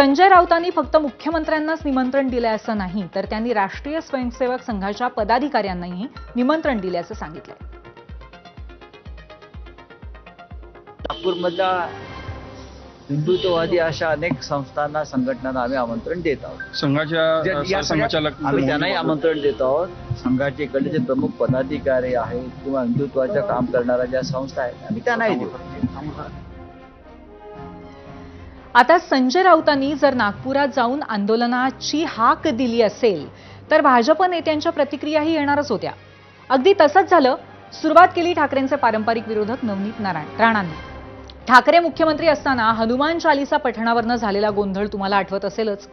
संजय राऊतांनी फक्त मुख्यमंत्र्यांनाच निमंत्रण दिले असं नाही, तर त्यांनी राष्ट्रीय स्वयंसेवक संघाच्या पदाधिकाऱ्यांनाही निमंत्रण दिल्याचं सांगितलंय. नागपूरमधल्या हिंदुत्ववादी अशा अनेक संस्थांना, संघटनांना आम्ही आमंत्रण देत आहोत. संघाच्या संचालक आम्ही त्यांनाही आमंत्रण देत आहोत. संघाचे इकडले जे प्रमुख पदाधिकारी आहेत किंवा हिंदुत्वाचं काम करणाऱ्या ज्या संस्था आहेत आम्ही त्यांनाही देऊ. आता संजय राऊतांनी जर नागपुरात जाऊन आंदोलनाची हाक दिली असेल तर भाजप नेत्यांच्या प्रतिक्रियाही येणारच होत्या. अगदी तसंच झालं. सुरुवात केली ठाकरेंचे पारंपरिक विरोधक नवनीत राणांनी. ठाकरे मुख्यमंत्री असताना हनुमान चालीसा पठणावरनं झालेला गोंधळ तुम्हाला आठवत असेलच.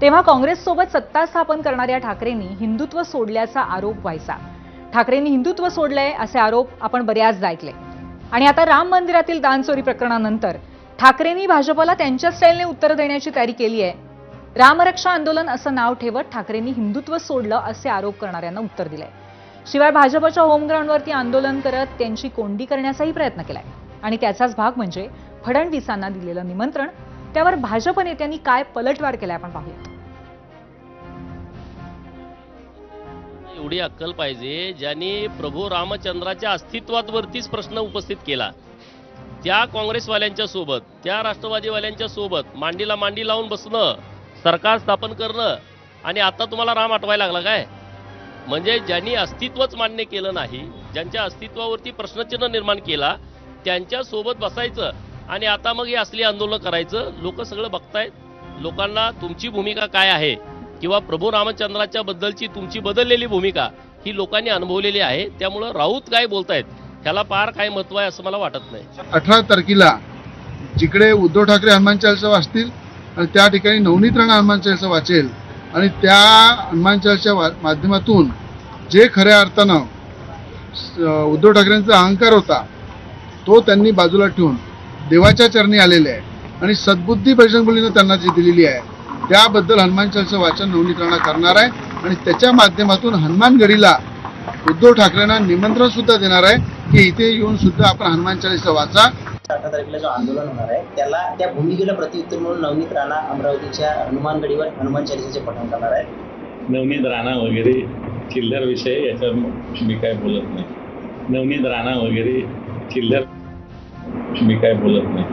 तेव्हा काँग्रेससोबत सत्ता स्थापन करणाऱ्या ठाकरेंनी हिंदुत्व सोडल्याचा आरोप व्हायचा. ठाकरेंनी हिंदुत्व सोडलंय असे आरोप आपण बऱ्याचदा ऐकले. आणि आता राम मंदिरातील दानचोरी प्रकरणानंतर ठाकरेंनी भाजपला त्यांच्या स्टाईलने उत्तर देण्याची तयारी केली आहे. रामरक्षा आंदोलन असं नाव ठेवत ठाकरेंनी हिंदुत्व सोडलं असे आरोप करणाऱ्यांना उत्तर दिलंय. शिवाय भाजपच्या होमग्राऊंडवरती आंदोलन करत त्यांची कोंडी करण्याचाही प्रयत्न केलाय. आणि त्याचाच भाग म्हणजे फडणवीसांना दिलेलं निमंत्रण. त्यावर भाजप नेत्यांनी काय पलटवार केलाय आपण पाहूया. एवढी अक्कल पाहिजे ज्यांनी प्रभू रामचंद्राच्या अस्तित्वावरतीच प्रश्न उपस्थित केला. त्या काँग्रेसवाल्यांच्या सोबत, त्या राष्ट्रवादीवाल्यांच्या सोबत मांडीला मांडी लावून बसणं, सरकार स्थापन करणं, आणि आता तुम्हाला राम आठवायला लागला काय? म्हणजे ज्यांनी अस्तित्वच मान्य केलं नाही, ज्यांच्या अस्तित्वावरती प्रश्नचिन्ह निर्माण केला, त्यांच्या सोबत बसायचं आणि आता मग हे असली आंदोलन करायचं. लोक सगळं बघतायत. लोकांना तुमची भूमिका काय आहे किंवा प्रभू रामचंद्राच्या बद्दलची तुमची बदललेली भूमिका ही लोकांनी अनुभवलेली आहे. त्यामुळं राऊत काय बोलतायत ह्याला फार काय महत्व आहे असं मला वाटत नाही. 18 तारखेला जिकडे उद्धव ठाकरे हनुमान चालीसा वाचतील आणि त्या ठिकाणी नवनीत राणा हनुमान चालीसा वाचेल आणि त्या हनुमान चालीच्या माध्यमातून जे खऱ्या अर्थानं उद्धव ठाकरेंचा अहंकार होता तो त्यांनी बाजूला ठेवून देवाच्या चरणी आलेले आहे आणि सद्बुद्धी बजरंग बलीनं त्यांना जी दिलेली आहे त्याबद्दल हनुमान चालीसा वाचन नवनीत राणा करणार आहे आणि त्याच्या माध्यमातून हनुमानगडीला उद्धव ठाकरेंना निमंत्रण सुद्धा देणार आहे की इथे येऊन सुद्धा आपण हनुमान चालीसा वाचा. 18 तारखेला जो आंदोलन होणार आहे त्याला त्या भूमिकेला प्रत्युत्तर म्हणून नवनीत राणा अमरावतीच्या हनुमानगडीवर हनुमान चालीसाचे पठण करणार आहे. नवनीत राणा वगैरे चिल्लर विषय याच्यावर मी काय बोलत नाही. नवनीत राणा वगैरे चिल्लर मी काय बोलत नाही.